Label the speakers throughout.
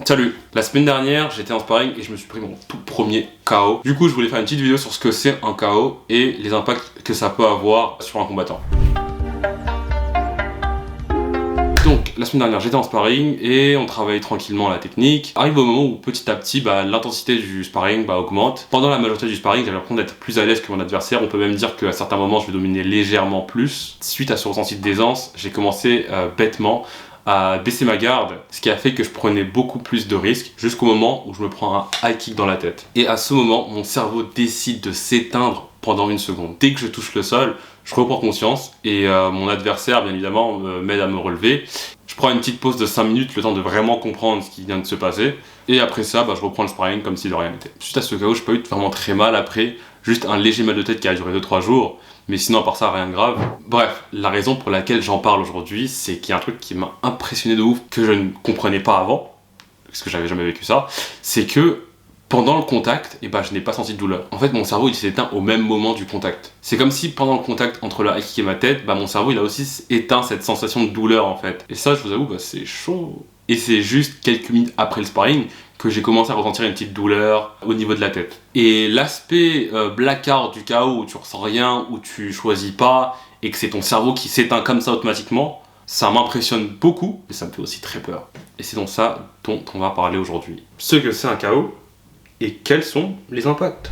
Speaker 1: Salut. La semaine dernière, j'étais en sparring et je me suis pris mon tout premier KO. Du coup, je voulais faire une petite vidéo sur ce que c'est un KO et les impacts que ça peut avoir sur un combattant. Donc, la semaine dernière, j'étais en sparring et on travaillait tranquillement la technique. Arrive au moment où petit à petit, l'intensité du sparring augmente. Pendant la majorité du sparring, j'avais l'impression d'être plus à l'aise que mon adversaire. On peut même dire qu'à certains moments, je vais dominer légèrement plus. Suite à ce ressenti d'aisance, j'ai commencé bêtement à baisser ma garde, ce qui a fait que je prenais beaucoup plus de risques jusqu'au moment où je me prends un high kick dans la tête. Et à ce moment, mon cerveau décide de s'éteindre pendant une seconde. Dès que je touche le sol, je reprends conscience et mon adversaire, bien évidemment, m'aide à me relever. Je prends une petite pause de 5 minutes, le temps de vraiment comprendre ce qui vient de se passer. Et après ça, je reprends le sparring comme si de rien n'était. Suite à ce KO, je n'ai pas eu vraiment très mal après, juste un léger mal de tête qui a duré 2-3 jours. Mais sinon, à part ça, rien de grave. Bref, la raison pour laquelle j'en parle aujourd'hui, c'est qu'il y a un truc qui m'a impressionné de ouf, que je ne comprenais pas avant, parce que j'avais jamais vécu ça, c'est que pendant le contact, je n'ai pas senti de douleur. En fait, mon cerveau, il s'est éteint au même moment du contact. C'est comme si pendant le contact entre le high kick et ma tête, mon cerveau, il a aussi éteint cette sensation de douleur, en fait. Et ça, je vous avoue, c'est chaud. Et c'est juste quelques minutes après le sparring que j'ai commencé à ressentir une petite douleur au niveau de la tête. Et l'aspect blackout du KO où tu ressens rien, où tu choisis pas, et que c'est ton cerveau qui s'éteint comme ça automatiquement, ça m'impressionne beaucoup, mais ça me fait aussi très peur. Et c'est donc ça dont on va parler aujourd'hui. Ce que c'est un KO, et quels sont les impacts.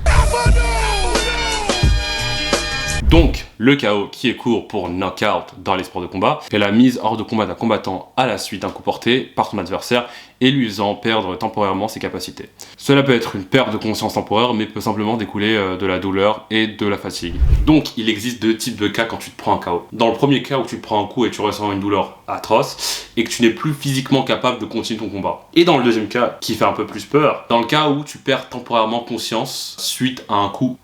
Speaker 1: Donc, le KO qui est court pour knockout dans les sports de combat est la mise hors de combat d'un combattant à la suite d'un coup porté par son adversaire et lui faisant perdre temporairement ses capacités. Cela peut être une perte de conscience temporaire, mais peut simplement découler de la douleur et de la fatigue. Donc, il existe deux types de cas quand tu te prends un KO. Dans le premier cas où tu te prends un coup et tu ressens une douleur atroce et que tu n'es plus physiquement capable de continuer ton combat. Et dans le deuxième cas, qui fait un peu plus peur, dans le cas où tu perds temporairement conscience suite à un coup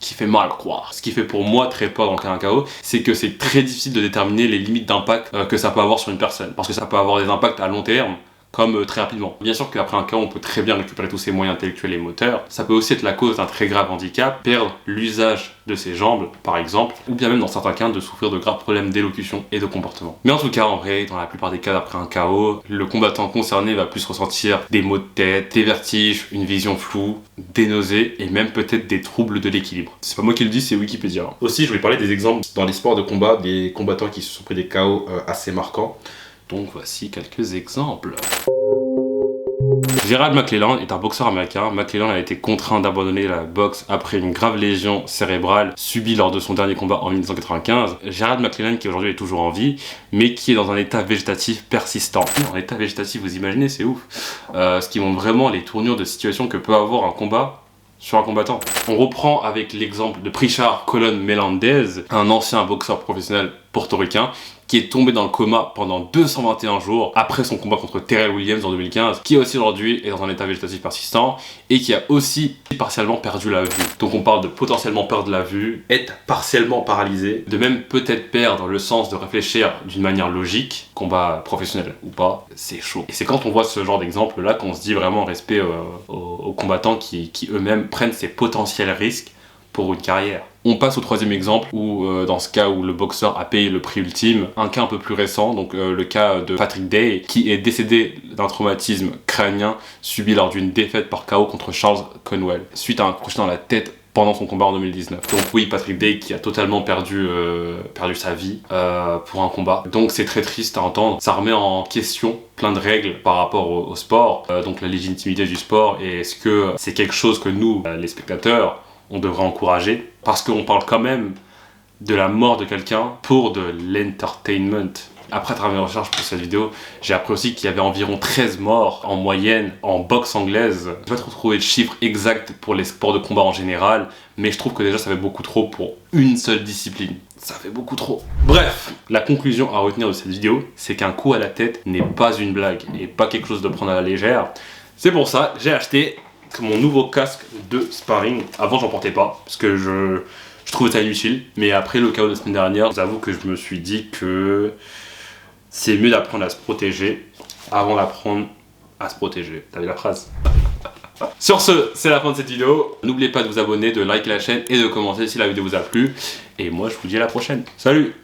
Speaker 1: qui fait mal, quoi. Ce qui fait pour moi très peur dans le cas d'un KO, c'est que c'est très difficile de déterminer les limites d'impact que ça peut avoir sur une personne. Parce que ça peut avoir des impacts à long terme, comme très rapidement. Bien sûr qu'après un KO, on peut très bien récupérer tous ses moyens intellectuels et moteurs. Ça peut aussi être la cause d'un très grave handicap, perdre l'usage de ses jambes, par exemple, ou bien même dans certains cas de souffrir de graves problèmes d'élocution et de comportement. Mais en tout cas, en vrai, dans la plupart des cas après un KO, le combattant concerné va plus ressentir des maux de tête, des vertiges, une vision floue, des nausées et même peut-être des troubles de l'équilibre. C'est pas moi qui le dis, c'est Wikipédia. Aussi, je vais parler des exemples dans les sports de combat, des combattants qui se sont pris des KO assez marquants. Donc voici quelques exemples. Gerald McClellan est un boxeur américain. McClellan a été contraint d'abandonner la boxe après une grave lésion cérébrale subie lors de son dernier combat en 1995. Gerald McClellan qui aujourd'hui est toujours en vie, mais qui est dans un état végétatif persistant. En état végétatif, vous imaginez, c'est ouf. Ce qui montre vraiment les tournures de situation que peut avoir un combat sur un combattant. On reprend avec l'exemple de Prichard Colón Meléndez, un ancien boxeur professionnel portoricain qui est tombé dans le coma pendant 221 jours après son combat contre Terrell Williams en 2015, qui aussi aujourd'hui est dans un état végétatif persistant et qui a aussi partiellement perdu la vue. Donc on parle de potentiellement perdre la vue, être partiellement paralysé, de même peut-être perdre le sens de réfléchir d'une manière logique, combat professionnel ou pas, c'est chaud. Et c'est quand on voit ce genre d'exemple là qu'on se dit vraiment respect aux combattants qui eux-mêmes prennent ces potentiels risques pour une carrière. On passe au troisième exemple où dans ce cas où le boxeur a payé le prix ultime, un cas un peu plus récent, donc le cas de Patrick Day qui est décédé d'un traumatisme crânien subi lors d'une défaite par KO contre Charles Conwell suite à un crochet dans la tête pendant son combat en 2019. Donc oui, Patrick Day qui a totalement perdu sa vie pour un combat. Donc c'est très triste à entendre. Ça remet en question plein de règles par rapport au sport, donc la légitimité du sport, et est-ce que c'est quelque chose que nous, les spectateurs, on devrait encourager, parce qu'on parle quand même de la mort de quelqu'un pour de l'entertainment. Après, à travers mes recherches pour cette vidéo, j'ai appris aussi qu'il y avait environ 13 morts en moyenne en boxe anglaise. Je vais pas trop trouver de chiffres exacts pour les sports de combat en général, mais je trouve que déjà ça fait beaucoup trop pour une seule discipline. Ça fait beaucoup trop. Bref, la conclusion à retenir de cette vidéo, c'est qu'un coup à la tête n'est pas une blague et pas quelque chose de prendre à la légère. C'est pour ça que j'ai acheté mon nouveau casque de sparring. Avant j'en portais pas parce que je trouvais ça inutile, mais après le KO de la semaine dernière, je vous avoue que je me suis dit que c'est mieux d'apprendre à se protéger avant d'apprendre à se protéger. T'as vu la phrase? Sur ce, c'est la fin de cette vidéo. N'oubliez pas de vous abonner, de liker la chaîne et de commenter si la vidéo vous a plu. Et moi je vous dis à la prochaine. Salut!